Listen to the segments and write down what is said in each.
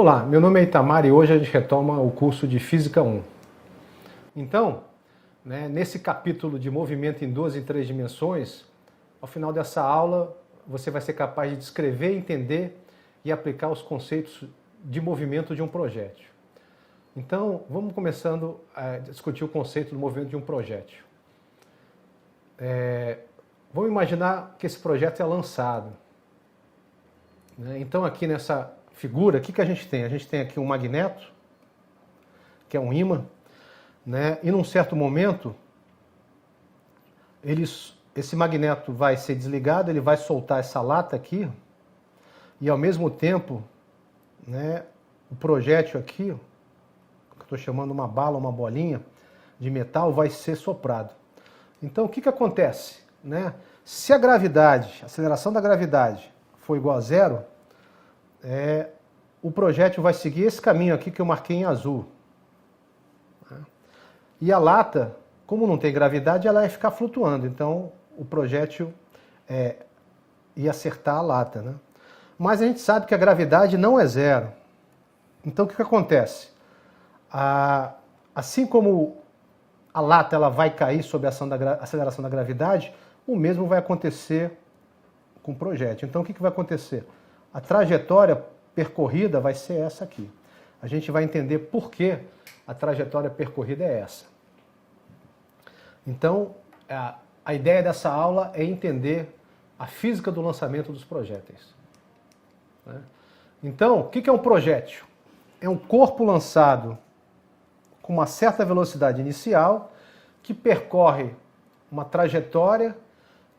Olá, meu nome é Itamar e hoje a gente retoma o curso de Física 1. Então, nesse capítulo de movimento em 2 e 3 dimensões, ao final dessa aula você vai ser capaz de descrever, entender e aplicar os conceitos de movimento de um projétil. Então, vamos começando a discutir o conceito do movimento de um projétil. Vamos imaginar que esse projétil é lançado. Então, aqui nessa figura, o que a gente tem? A gente tem aqui um magneto, que é um ímã, e num certo momento, esse magneto vai ser desligado, ele vai soltar essa lata aqui, e ao mesmo tempo, o projétil aqui, que eu estou chamando uma bala, uma bolinha de metal, vai ser soprado. Então, o que acontece? Se a gravidade, a aceleração da gravidade for igual a zero, o projétil vai seguir esse caminho aqui que eu marquei em azul. E a lata, como não tem gravidade, ela ia ficar flutuando. Então, o projétil ia acertar a lata. Mas a gente sabe que a gravidade não é zero. Então, o que acontece? Assim como a lata ela vai cair sob a aceleração da gravidade, o mesmo vai acontecer com o projétil. Então, o que vai acontecer? A trajetória percorrida vai ser essa aqui. A gente vai entender por que a trajetória percorrida é essa. Então, a ideia dessa aula é entender a física do lançamento dos projéteis. Então, o que é um projétil? É um corpo lançado com uma certa velocidade inicial que percorre uma trajetória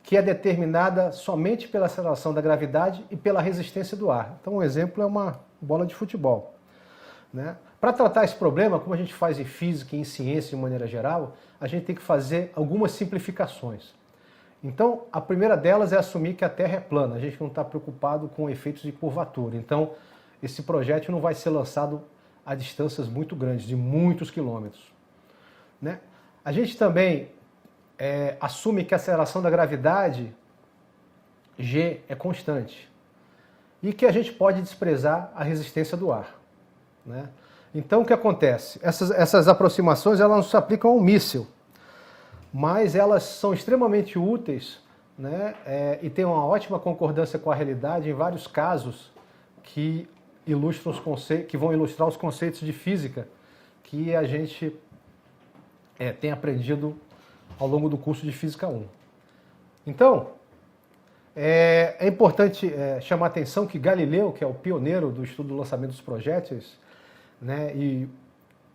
que é determinada somente pela aceleração da gravidade e pela resistência do ar. Então, um exemplo é uma bola de futebol. Para tratar esse problema, como a gente faz em física e em ciência de maneira geral, a gente tem que fazer algumas simplificações. Então, a primeira delas é assumir que a Terra é plana, a gente não está preocupado com efeitos de curvatura. Então, esse projétil não vai ser lançado a distâncias muito grandes, de muitos quilômetros. A gente também assume que a aceleração da gravidade, G, é constante. E que a gente pode desprezar a resistência do ar. Então, o que acontece? Essas aproximações elas não se aplicam a um míssil, mas elas são extremamente úteis e têm uma ótima concordância com a realidade em vários casos que vão ilustrar os conceitos de física que a gente tem aprendido ao longo do curso de Física 1. Então, é importante chamar a atenção que Galileu, que é o pioneiro do estudo do lançamento dos projéteis, e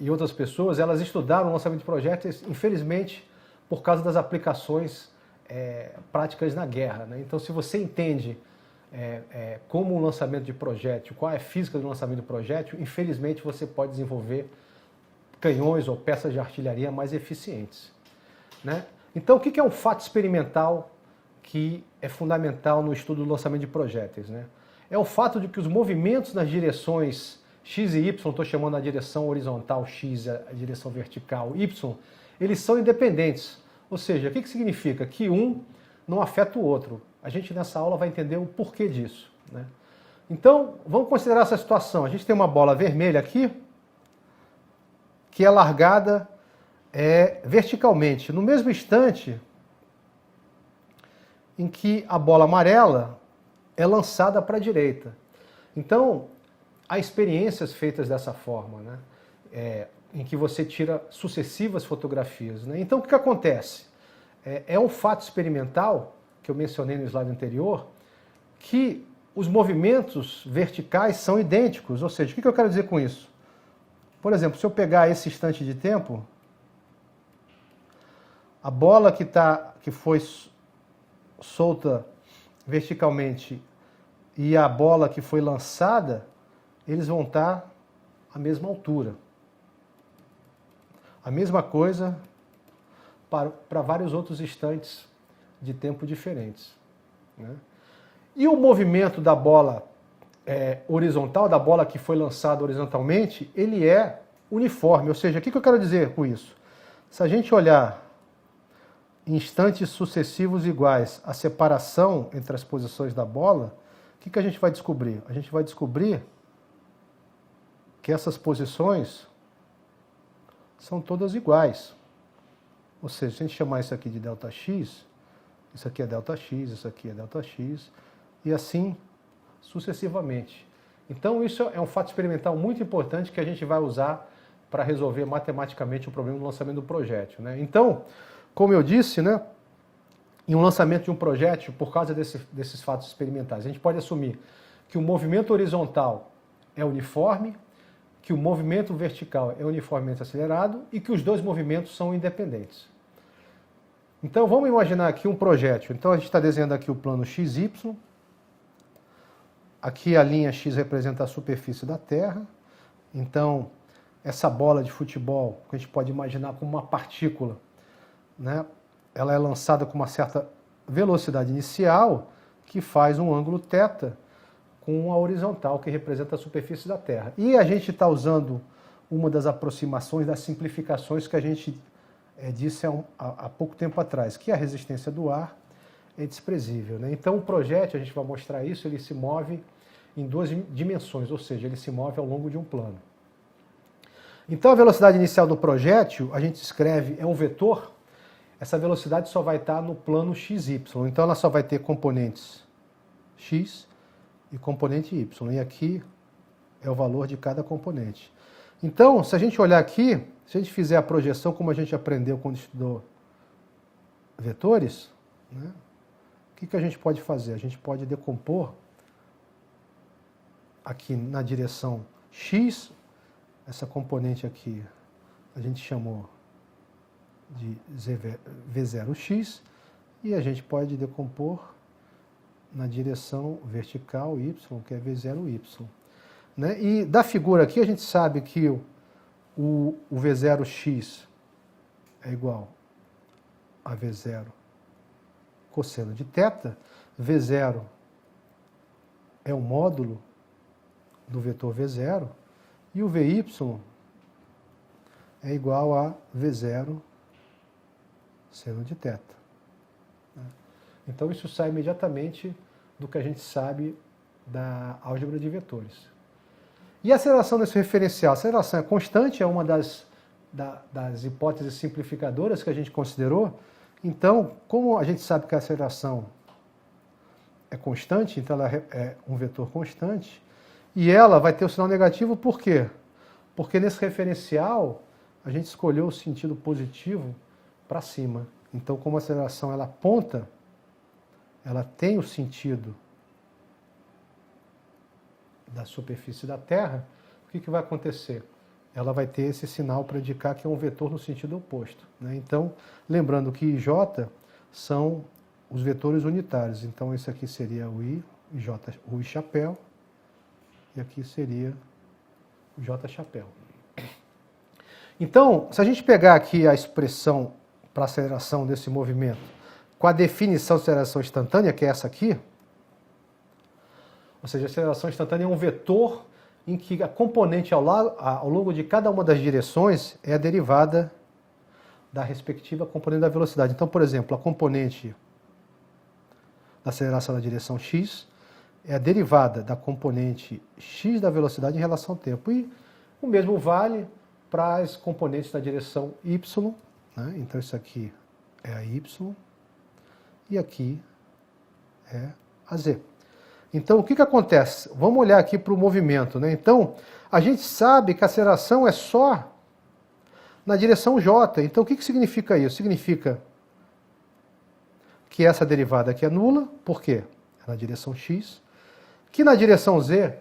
outras pessoas, elas estudaram o lançamento de projéteis, infelizmente, por causa das aplicações práticas na guerra. Então, se você entende como o lançamento de projétil, qual é a física do lançamento de projétil, infelizmente você pode desenvolver canhões ou peças de artilharia mais eficientes. Então, o que é um fato experimental que é fundamental no estudo do lançamento de projéteis? É o fato de que os movimentos nas direções X e Y, estou chamando a direção horizontal X, a direção vertical Y, eles são independentes. Ou seja, o que significa? Que um não afeta o outro. A gente nessa aula vai entender o porquê disso. Então, vamos considerar essa situação. A gente tem uma bola vermelha aqui, que é largada verticalmente, no mesmo instante em que a bola amarela é lançada para a direita. Então, há experiências feitas dessa forma, em que você tira sucessivas fotografias. Então, o que acontece? É um fato experimental, que eu mencionei no slide anterior, que os movimentos verticais são idênticos. Ou seja, o que eu quero dizer com isso? Por exemplo, se eu pegar esse instante de tempo, a bola que foi solta verticalmente e a bola que foi lançada, eles vão estar à mesma altura. A mesma coisa para vários outros instantes de tempo diferentes. E o movimento da bola horizontal, da bola que foi lançada horizontalmente, ele é uniforme. Ou seja, o que eu quero dizer com isso? Se a gente olhar em instantes sucessivos iguais a separação entre as posições da bola, o que a gente vai descobrir? A gente vai descobrir que essas posições são todas iguais. Ou seja, se a gente chamar isso aqui de ΔX, isso aqui é ΔX, isso aqui é ΔX, e assim sucessivamente. Então isso é um fato experimental muito importante que a gente vai usar para resolver matematicamente o problema do lançamento do projétil, né? Então, como eu disse, né, em um lançamento de um projétil, por causa desses fatos experimentais, a gente pode assumir que o movimento horizontal é uniforme, que o movimento vertical é uniformemente acelerado e que os dois movimentos são independentes. Então vamos imaginar aqui um projétil. Então a gente está desenhando aqui o plano XY. Aqui a linha X representa a superfície da Terra. Então essa bola de futebol, que a gente pode imaginar como uma partícula, né? Ela é lançada com uma certa velocidade inicial que faz um ângulo θ com a horizontal, que representa a superfície da Terra. E a gente está usando uma das aproximações, das simplificações que a gente disse há pouco tempo atrás, que a resistência do ar é desprezível, né? Então o projétil, a gente vai mostrar isso, ele se move em duas dimensões, ou seja, ele se move ao longo de um plano. Então a velocidade inicial do projétil, a gente escreve, é um vetor, essa velocidade só vai estar no plano XY, então ela só vai ter componentes x e componente y, e aqui é o valor de cada componente. Então, se a gente olhar aqui, se a gente fizer a projeção como a gente aprendeu quando estudou vetores, né, o que a gente pode fazer? A gente pode decompor aqui na direção x, essa componente aqui a gente chamou de V0x, e a gente pode decompor na direção vertical y, que é V0y. Né? E da figura aqui a gente sabe que o V0x é igual a V0 cosseno de θ, V0 é o módulo do vetor V0, e o Vy é igual a V0 seno de θ. Então isso sai imediatamente do que a gente sabe da álgebra de vetores. E a aceleração desse referencial? A aceleração é constante, é uma das hipóteses simplificadoras que a gente considerou. Então, como a gente sabe que a aceleração é constante, então ela é um vetor constante, e ela vai ter o sinal negativo por quê? Porque nesse referencial a gente escolheu o sentido positivo para cima. Então, como a aceleração ela aponta, ela tem o sentido da superfície da Terra, o que vai acontecer? Ela vai ter esse sinal para indicar que é um vetor no sentido oposto, né? Então, lembrando que J são os vetores unitários. Então, esse aqui seria o I, J, o I chapéu, e aqui seria o J chapéu. Então, se a gente pegar aqui a expressão para aceleração desse movimento, com a definição de aceleração instantânea, que é essa aqui, ou seja, a aceleração instantânea é um vetor em que a componente ao longo de cada uma das direções é a derivada da respectiva componente da velocidade. Então, por exemplo, a componente da aceleração na direção x é a derivada da componente x da velocidade em relação ao tempo. E o mesmo vale para as componentes da direção y, né? Então isso aqui é a y e aqui é a z. Então o que acontece? Vamos olhar aqui para o movimento, né? Então a gente sabe que a aceleração é só na direção j. Então o que significa isso? Significa que essa derivada aqui é nula, por quê? É na direção x, que na direção z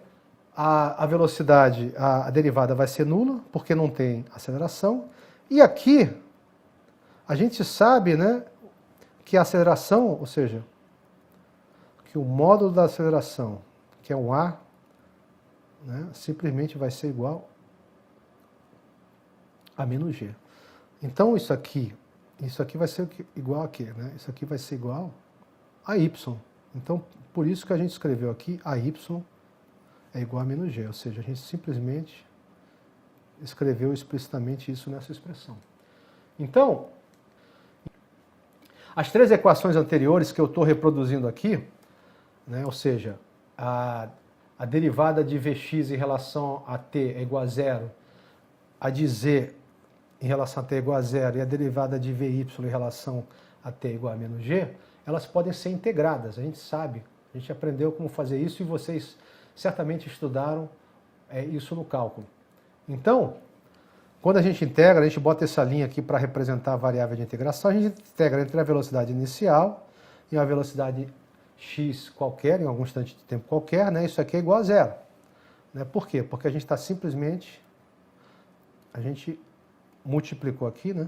a velocidade, a derivada vai ser nula, porque não tem aceleração. E aqui, a gente sabe, né, que a aceleração, ou seja, que o módulo da aceleração, que é um A, né, simplesmente vai ser igual a menos G. Então, isso aqui vai ser igual a quê? Né? Isso aqui vai ser igual a Y. Então, por isso que a gente escreveu aqui a Y é igual a menos G, ou seja, a gente simplesmente escreveu explicitamente isso nessa expressão. Então, as três equações anteriores que eu estou reproduzindo aqui, né, ou seja, a derivada de Vx em relação a t é igual a zero, a de z em relação a t é igual a zero e a derivada de Vy em relação a t é igual a menos g, elas podem ser integradas, a gente sabe, a gente aprendeu como fazer isso e vocês certamente estudaram isso no cálculo. Então, quando a gente integra, a gente bota essa linha aqui para representar a variável de integração, a gente integra entre a velocidade inicial e a velocidade x qualquer, em algum instante de tempo qualquer, né? Isso aqui é igual a zero. Né? Por quê? Porque a gente está simplesmente, a gente multiplicou aqui, né?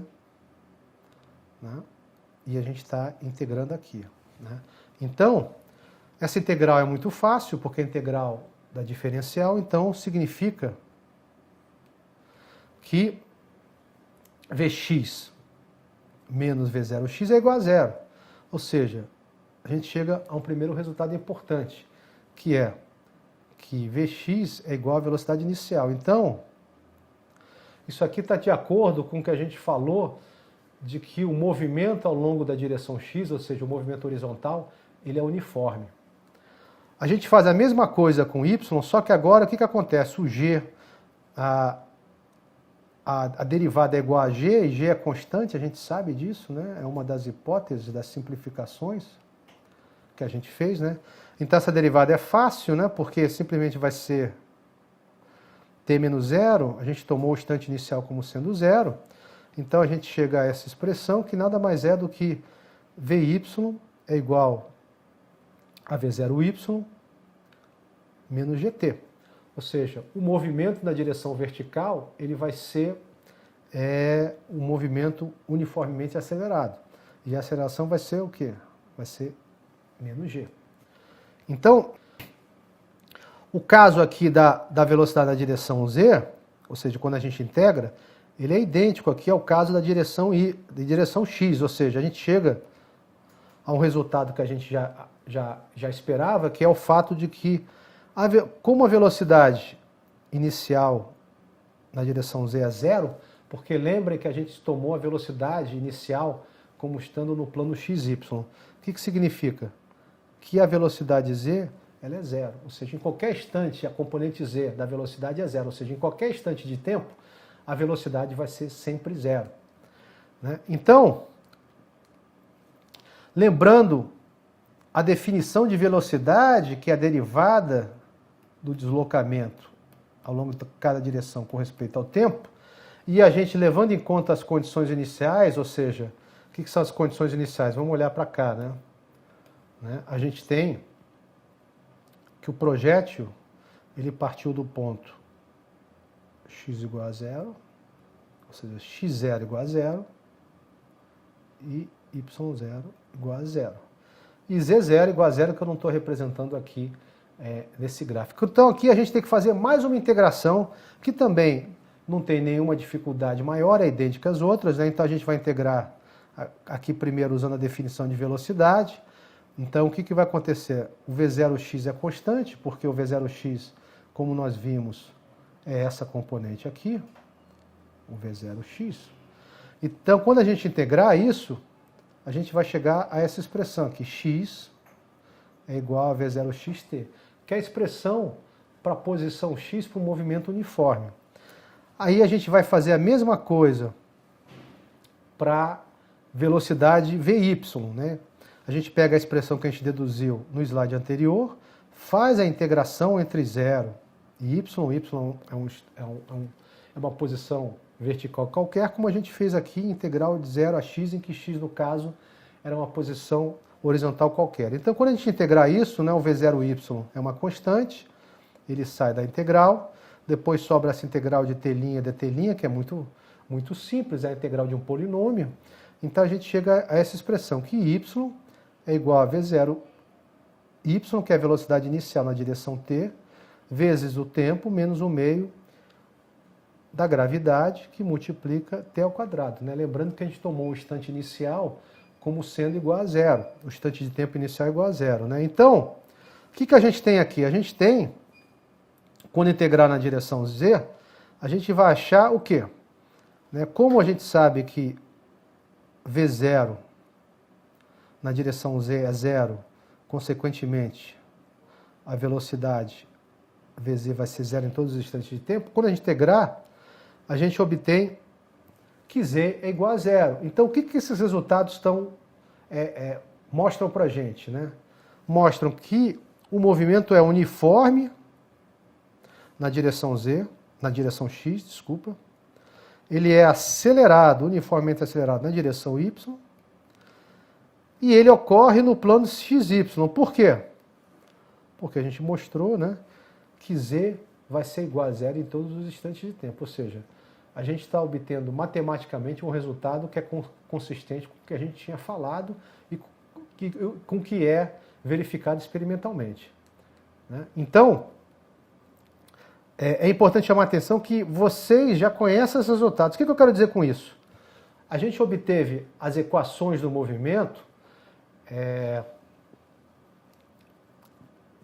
E a gente está integrando aqui. Né? Então, essa integral é muito fácil, porque é a integral da diferencial, então significa que Vx menos V0x é igual a zero. Ou seja, a gente chega a um primeiro resultado importante, que é que Vx é igual à velocidade inicial. Então, isso aqui está de acordo com o que a gente falou de que o movimento ao longo da direção x, ou seja, o movimento horizontal, ele é uniforme. A gente faz a mesma coisa com y, só que agora o que acontece? O g, a derivada é igual a g, e g é constante, a gente sabe disso, né? É uma das hipóteses das simplificações que a gente fez, né? Então essa derivada é fácil, né? Porque simplesmente vai ser t menos zero, a gente tomou o instante inicial como sendo zero, então a gente chega a essa expressão que nada mais é do que Vy é igual a V0y menos gt. Ou seja, o movimento na direção vertical ele vai ser um movimento uniformemente acelerado. E a aceleração vai ser o quê? Vai ser menos g. Então, o caso aqui da velocidade na direção z, ou seja, quando a gente integra, ele é idêntico aqui ao caso da direção x, ou seja, a gente chega a um resultado que a gente já esperava, que é o fato de que, como a velocidade inicial na direção z é zero, porque lembrem que a gente tomou a velocidade inicial como estando no plano xy. O que significa? Que a velocidade z ela é zero, ou seja, em qualquer instante a componente z da velocidade é zero, ou seja, em qualquer instante de tempo a velocidade vai ser sempre zero. Né? Então, lembrando a definição de velocidade, que é a derivada do deslocamento ao longo de cada direção com respeito ao tempo, e a gente levando em conta as condições iniciais, ou seja, o que são as condições iniciais? Vamos olhar para cá, né? A gente tem que o projétil ele partiu do ponto x igual a zero, ou seja, x0 igual a zero e y0 igual a zero. E z0 igual a zero que eu não estou representando aqui nesse gráfico. Então aqui a gente tem que fazer mais uma integração que também não tem nenhuma dificuldade maior, é idêntica às outras, né? Então a gente vai integrar aqui primeiro usando a definição de velocidade. Então o que vai acontecer? O V0x é constante, porque o V0x, como nós vimos, é essa componente aqui, o V0x. Então quando a gente integrar isso, a gente vai chegar a essa expressão aqui, x é igual a V0xt, que é a expressão para a posição x para o movimento uniforme. Aí a gente vai fazer a mesma coisa para velocidade Vy, né? A gente pega a expressão que a gente deduziu no slide anterior, faz a integração entre 0 e y é uma posição vertical qualquer, como a gente fez aqui, integral de 0 a x, em que x, no caso, era uma posição horizontal qualquer. Então, quando a gente integrar isso, né, o V0y é uma constante, ele sai da integral, depois sobra essa integral de t' dt', que é muito simples, é a integral de um polinômio. Então, a gente chega a essa expressão, que y é igual a V0y, que é a velocidade inicial na direção t, vezes o tempo, menos o meio da gravidade, que multiplica t ao quadrado. Né? Lembrando que a gente tomou o instante inicial como sendo igual a zero. O instante de tempo inicial é igual a zero. Né? Então, o que a gente tem aqui? A gente tem, quando integrar na direção z, a gente vai achar o quê? Né? Como a gente sabe que V0 na direção z é zero, consequentemente, a velocidade Vz vai ser zero em todos os instantes de tempo. Quando a gente integrar, a gente obtém que z é igual a zero. Então, o que esses resultados mostram para a gente, né? Mostram que o movimento é uniforme na direção z, na direção x, desculpa. Ele é acelerado, uniformemente acelerado na direção y. E ele ocorre no plano xy. Por quê? Porque a gente mostrou, né, que z vai ser igual a zero em todos os instantes de tempo. Ou seja, a gente está obtendo matematicamente um resultado que é consistente com o que a gente tinha falado e com o que é verificado experimentalmente, né? Então, é importante chamar a atenção que vocês já conhecem esses resultados. O que eu quero dizer com isso? A gente obteve as equações do movimento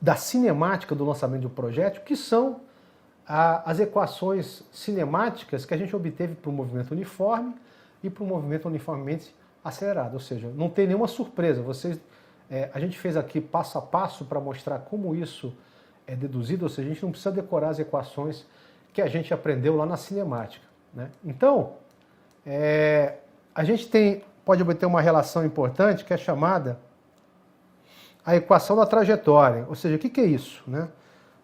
da cinemática do lançamento de um projétil, que são as equações cinemáticas que a gente obteve para o movimento uniforme e para o movimento uniformemente acelerado. Ou seja, não tem nenhuma surpresa. A gente fez aqui passo a passo para mostrar como isso é deduzido, ou seja, a gente não precisa decorar as equações que a gente aprendeu lá na cinemática, né? Então, a gente pode obter uma relação importante que é chamada a equação da trajetória. Ou seja, o que é isso, né?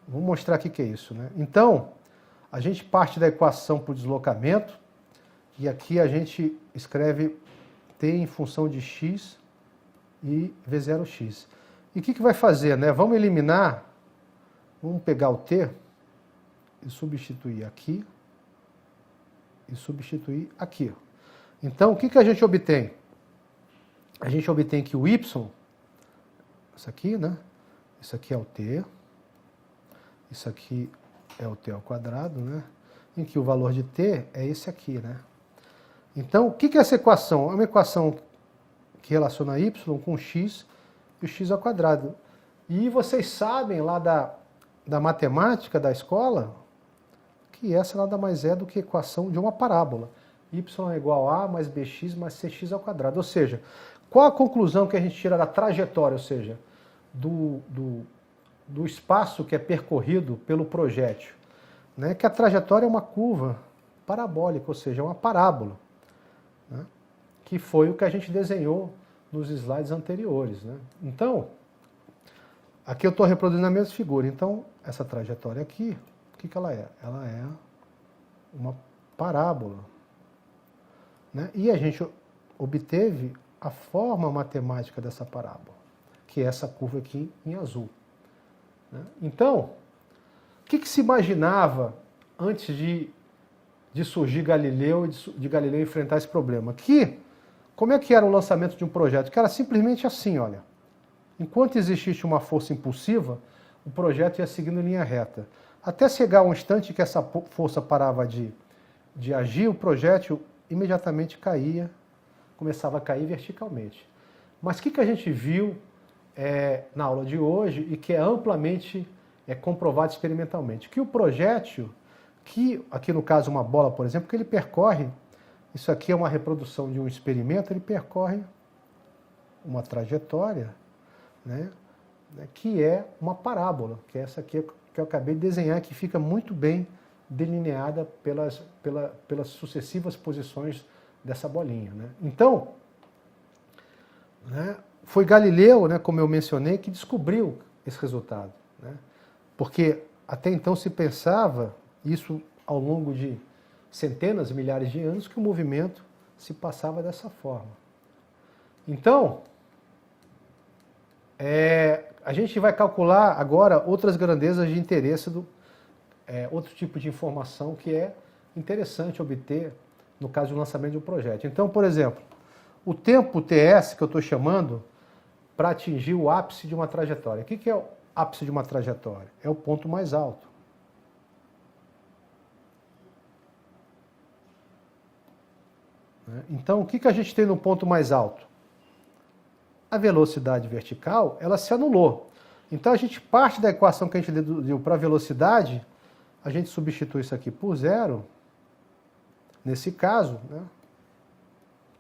Vou mostrar aqui o que é isso, né? Então, a gente parte da equação para o deslocamento e aqui a gente escreve t em função de x e v0x. E o que vai fazer, né? Vamos pegar o t e substituir aqui e substituir aqui. Então, o que a gente obtém? A gente obtém que o y, isso aqui, né? Isso aqui é o t, isso aqui é o t ao quadrado, né? Em que o valor de t é esse aqui, né? Então, o que é essa equação? É uma equação que relaciona y com x e o x ao quadrado. E vocês sabem lá da matemática da escola que essa nada mais é do que a equação de uma parábola. Y é igual a mais bx mais cx ao quadrado. Ou seja, qual a conclusão que a gente tira da trajetória, ou seja, do espaço que é percorrido pelo projétil? Né? Que a trajetória é uma curva parabólica, ou seja, uma parábola, né? Que foi o que a gente desenhou nos slides anteriores, né? Então, aqui eu estou reproduzindo a mesma figura. Então, essa trajetória aqui, o que ela é? Ela é uma parábola, né? E a gente obteve a forma matemática dessa parábola, que é essa curva aqui em azul, né? Então, o que se imaginava antes de surgir Galileu e de Galileu enfrentar esse problema? Como é que era o lançamento de um projeto? Que era simplesmente assim, olha. Enquanto existisse uma força impulsiva, o projeto ia seguindo em linha reta. Até chegar um instante que essa força parava de agir, o projétil imediatamente caía, começava a cair verticalmente. Mas o que a gente viu na aula de hoje e que é amplamente comprovado experimentalmente? Que o projétil, que aqui no caso uma bola, por exemplo, que ele percorre, isso aqui é uma reprodução de um experimento, ele percorre uma trajetória, né, que é uma parábola, que é essa aqui que eu acabei de desenhar, que fica muito bem delineada pelas sucessivas posições dessa bolinha, né? Então, né, foi Galileu, né, como eu mencionei, que descobriu esse resultado, né? Porque até então se pensava, isso ao longo de centenas, milhares de anos, que o movimento se passava dessa forma. Então, a gente vai calcular agora outras grandezas de interesse, outro tipo de informação que é interessante obter no caso do lançamento de um projeto. Então, por exemplo, o tempo TS, que eu estou chamando, para atingir o ápice de uma trajetória. O que é o ápice de uma trajetória? É o ponto mais alto. Então, o que a gente tem no ponto mais alto? A velocidade vertical, ela se anulou. Então, a gente parte da equação que a gente deduziu para a velocidade, a gente substitui isso aqui por zero, nesse caso, né,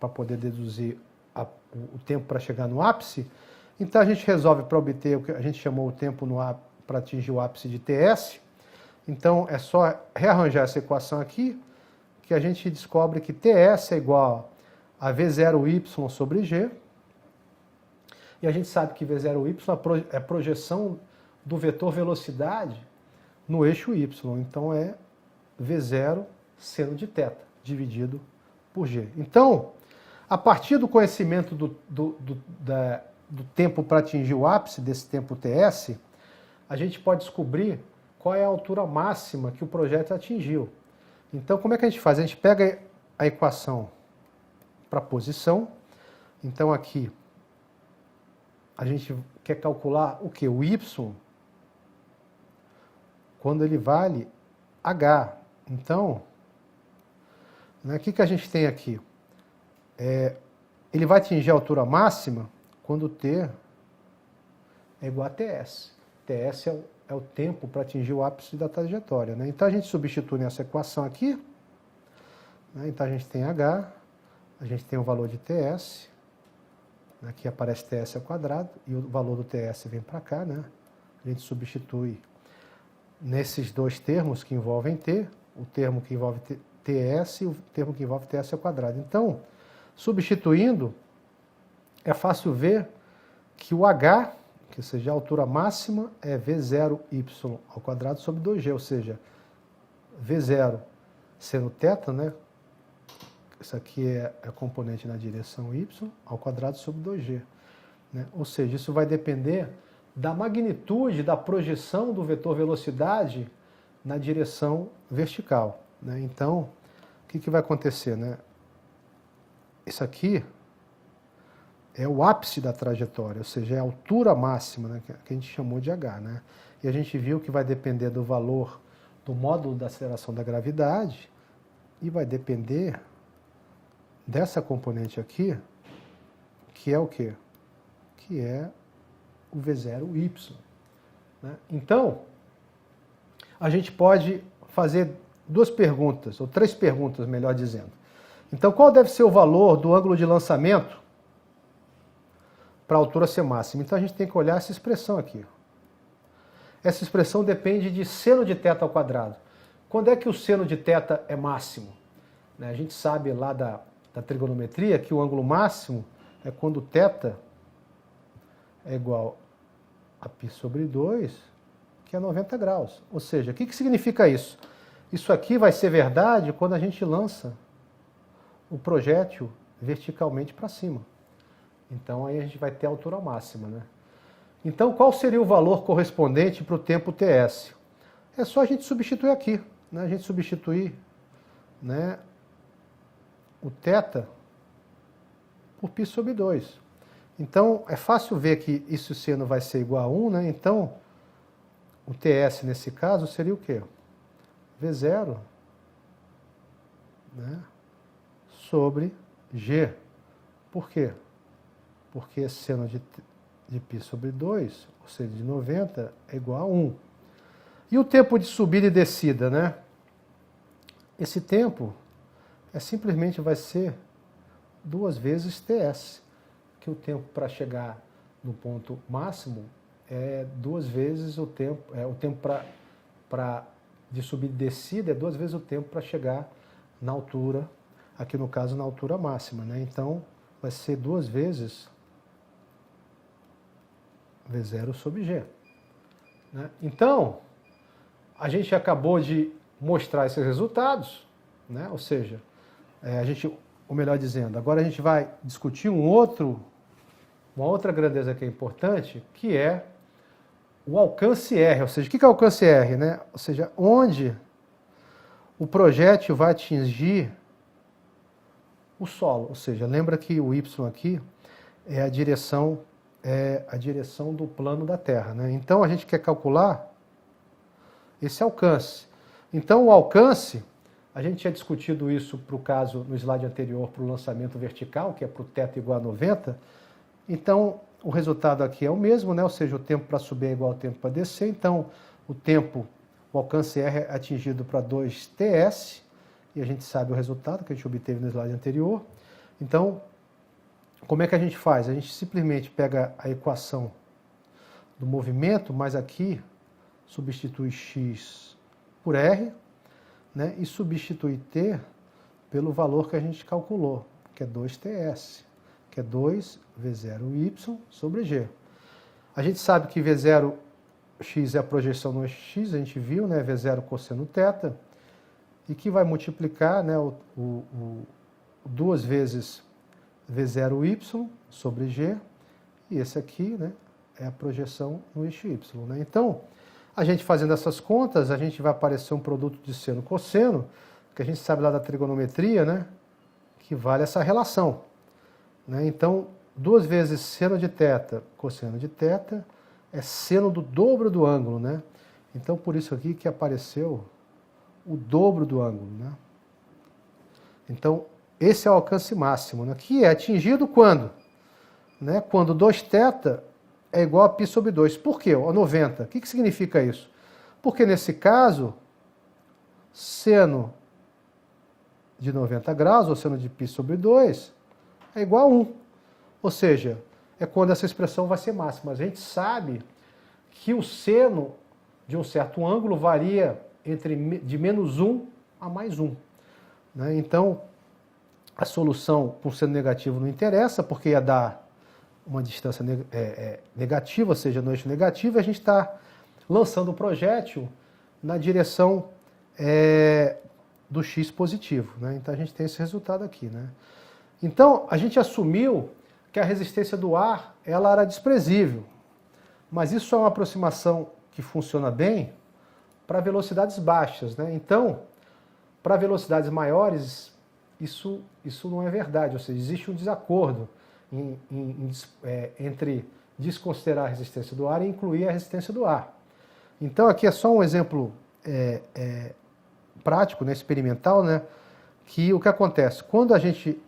para poder deduzir o tempo para chegar no ápice. Então, a gente resolve para obter o que a gente chamou o tempo para atingir o ápice de TS. Então, é só rearranjar essa equação aqui, que a gente descobre que TS é igual a V0y sobre G. E a gente sabe que V0y é a projeção do vetor velocidade no eixo Y. Então, é V0 seno de θ, dividido por G. Então, a partir do conhecimento do tempo para atingir o ápice, desse tempo TS, a gente pode descobrir qual é a altura máxima que o projeto atingiu. Então, como é que a gente faz? A gente pega a equação para posição. Então, aqui, a gente quer calcular o quê? O Y, quando ele vale H. Então, o que a gente tem aqui? Ele vai atingir a altura máxima quando T é igual a TS. TS é o tempo para atingir o ápice da trajetória. Né? Então, a gente substitui nessa equação aqui. Né? Então, a gente tem H, a gente tem o valor de TS. Aqui aparece TS ao quadrado e o valor do TS vem para cá. Né? A gente substitui nesses dois termos que envolvem T, o termo que envolve TS e o termo que envolve TS ao quadrado. Então, substituindo, é fácil ver que o H, que seja a altura máxima, é V0y ao quadrado sobre 2G, ou seja, V0 seno θ, né? Isso aqui é a componente na direção y ao quadrado sobre 2G. Né? Ou seja, isso vai depender da magnitude da projeção do vetor velocidade na direção vertical. Né? Então, o que vai acontecer? Né? Isso aqui é o ápice da trajetória, ou seja, é a altura máxima, né, que a gente chamou de H. Né? E a gente viu que vai depender do valor do módulo da aceleração da gravidade e vai depender dessa componente aqui, que é o quê? Que é o V0y. Né? Então, a gente pode fazer duas perguntas, ou três perguntas, melhor dizendo. Então, qual deve ser o valor do ângulo de lançamento para a altura ser máxima? Então, a gente tem que olhar essa expressão aqui. Essa expressão depende de seno de θ ao quadrado. Quando é que o seno de θ é máximo? Né? A gente sabe lá da trigonometria que o ângulo máximo é quando θ é igual a π sobre 2, que é 90 graus. Ou seja, o que significa isso? Isso aqui vai ser verdade quando a gente lança o projétil verticalmente para cima. Então, aí a gente vai ter a altura máxima. Né? Então, qual seria o valor correspondente para o tempo TS? É só a gente substituir aqui. Né? A gente substituir, né, o θ por π sobre 2. Então, é fácil ver que isso seno vai ser igual a 1. Né? Então, o TS nesse caso seria o quê? V0, né, sobre G. Por quê? Porque seno de π sobre 2, ou seja, de 90, é igual a 1. E o tempo de subida e descida, né? Esse tempo simplesmente vai ser 2 vezes TS, que o tempo para chegar no ponto máximo é 2 vezes o tempo, o tempo de subida e descida é 2 vezes o tempo para chegar na altura, aqui no caso na altura máxima, né? Então vai ser 2 vezes V0 sobre G. Né? Então, a gente acabou de mostrar esses resultados, né? Ou seja, ou melhor dizendo, agora a gente vai discutir uma outra grandeza que é importante, que é o alcance R. Ou seja, o que é o alcance R? Né? Ou seja, onde o projétil vai atingir o solo. Ou seja, lembra que o Y aqui é a direção do plano da Terra. Né? Então, a gente quer calcular esse alcance. Então, o alcance, a gente tinha discutido isso para o caso, no slide anterior, para o lançamento vertical, que é para o θ igual a 90. Então, o resultado aqui é o mesmo, né? Ou seja, o tempo para subir é igual ao tempo para descer. Então, o alcance R é atingido para 2TS, e a gente sabe o resultado que a gente obteve no slide anterior. Então, como é que a gente faz? A gente simplesmente pega a equação do movimento, mas aqui substitui x por R, né, e substituir T pelo valor que a gente calculou, que é 2TS, que é 2V0Y sobre G. A gente sabe que V0x é a projeção no eixo X, a gente viu, né, V0 cosseno θ, e que vai multiplicar, né, duas vezes V0Y sobre G, e esse aqui, né, é a projeção no eixo Y. Né? Então, a gente fazendo essas contas, a gente vai aparecer um produto de seno cosseno, que a gente sabe lá da trigonometria, né, que vale essa relação. Né? Então, 2 vezes seno de θ cosseno de θ é seno do dobro do ângulo. Né? Então, por isso aqui que apareceu o dobro do ângulo. Né? Então, esse é o alcance máximo, né? Que é atingido quando? Né? Quando 2θ é igual a π sobre 2. Por quê? 90. O que significa isso? Porque nesse caso, seno de 90 graus, ou seno de π sobre 2, é igual a 1. Ou seja, é quando essa expressão vai ser máxima. A gente sabe que o seno de um certo ângulo varia de menos 1 a mais 1. Né? Então, a solução com seno negativo não interessa, porque ia dar uma distância negativa, ou seja, no eixo negativo, a gente está lançando o projétil na direção do x positivo. Né? Então a gente tem esse resultado aqui. Né? Então a gente assumiu que a resistência do ar ela era desprezível, mas isso é uma aproximação que funciona bem para velocidades baixas. Né? Então, para velocidades maiores, isso não é verdade, ou seja, existe um desacordo entre desconsiderar a resistência do ar e incluir a resistência do ar. Então aqui é só um exemplo prático, né, experimental, né, que o que acontece? Quando a gente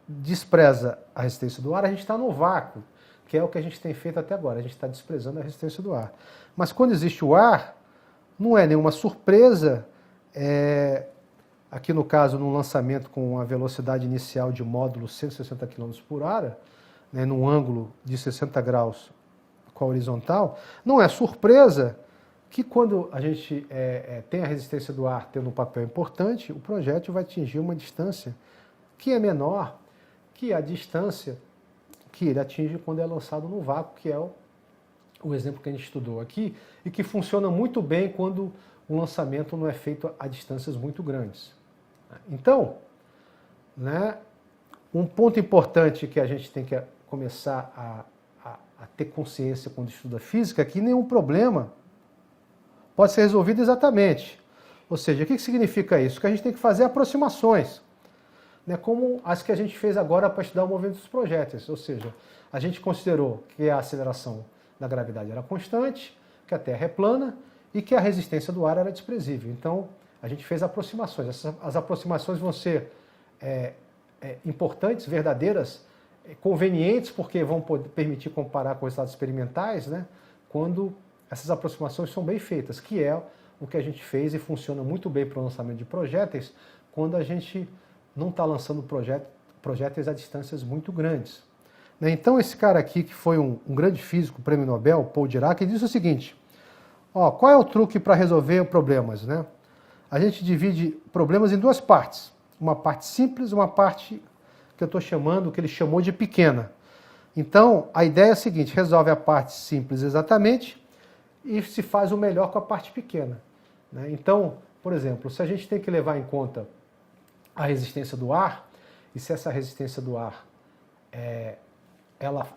despreza a resistência do ar, a gente está no vácuo, que é o que a gente tem feito até agora, a gente está desprezando a resistência do ar. Mas quando existe o ar, não é nenhuma surpresa, aqui no caso, num lançamento com a velocidade inicial de módulo 160 km por hora, né, num ângulo de 60 graus com a horizontal, não é surpresa que quando a gente tem a resistência do ar tendo um papel importante, o projétil vai atingir uma distância que é menor que a distância que ele atinge quando é lançado no vácuo, que é o exemplo que a gente estudou aqui, e que funciona muito bem quando o lançamento não é feito a distâncias muito grandes. Então, né, um ponto importante que a gente tem que começar a ter consciência quando estuda física é que nenhum problema pode ser resolvido exatamente. Ou seja, o que significa isso? Que a gente tem que fazer aproximações, né, como as que a gente fez agora para estudar o movimento dos projéteis. Ou seja, a gente considerou que a aceleração da gravidade era constante, que a Terra é plana e que a resistência do ar era desprezível. Então, a gente fez aproximações. As aproximações vão ser importantes, verdadeiras, convenientes, porque vão permitir comparar com resultados experimentais, né, quando essas aproximações são bem feitas, que é o que a gente fez e funciona muito bem para o lançamento de projéteis, quando a gente não está lançando projéteis a distâncias muito grandes. Né? Então, esse cara aqui, que foi um grande físico, prêmio Nobel, Paul Dirac, ele disse o seguinte: qual é o truque para resolver problemas? Né? A gente divide problemas em duas partes. Uma parte simples e uma parte que eu estou chamando, que ele chamou de pequena. Então, a ideia é a seguinte: resolve a parte simples exatamente e se faz o melhor com a parte pequena. Né? Então, por exemplo, se a gente tem que levar em conta a resistência do ar, e se essa resistência do ar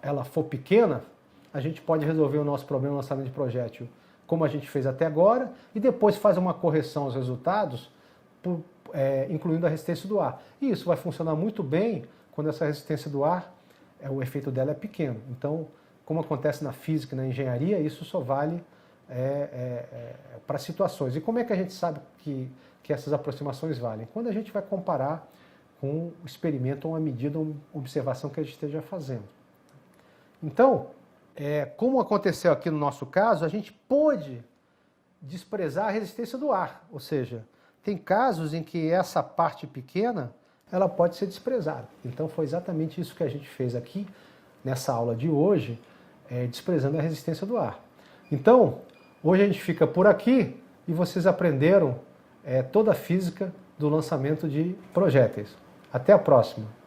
ela for pequena, a gente pode resolver o nosso problema no lançamento de projétil como a gente fez até agora, e depois faz uma correção aos resultados, incluindo a resistência do ar. E isso vai funcionar muito bem quando essa resistência do ar, o efeito dela é pequeno. Então, como acontece na física e na engenharia, isso só vale para situações. E como é que a gente sabe que essas aproximações valem? Quando a gente vai comparar com o experimento, ou uma medida, ou uma observação que a gente esteja fazendo. Então, como aconteceu aqui no nosso caso, a gente pôde desprezar a resistência do ar. Ou seja, tem casos em que essa parte pequena ela pode ser desprezada. Então foi exatamente isso que a gente fez aqui nessa aula de hoje, desprezando a resistência do ar. Então, Hoje a gente fica por aqui e vocês aprenderam toda a física do lançamento de projéteis. Até a próxima!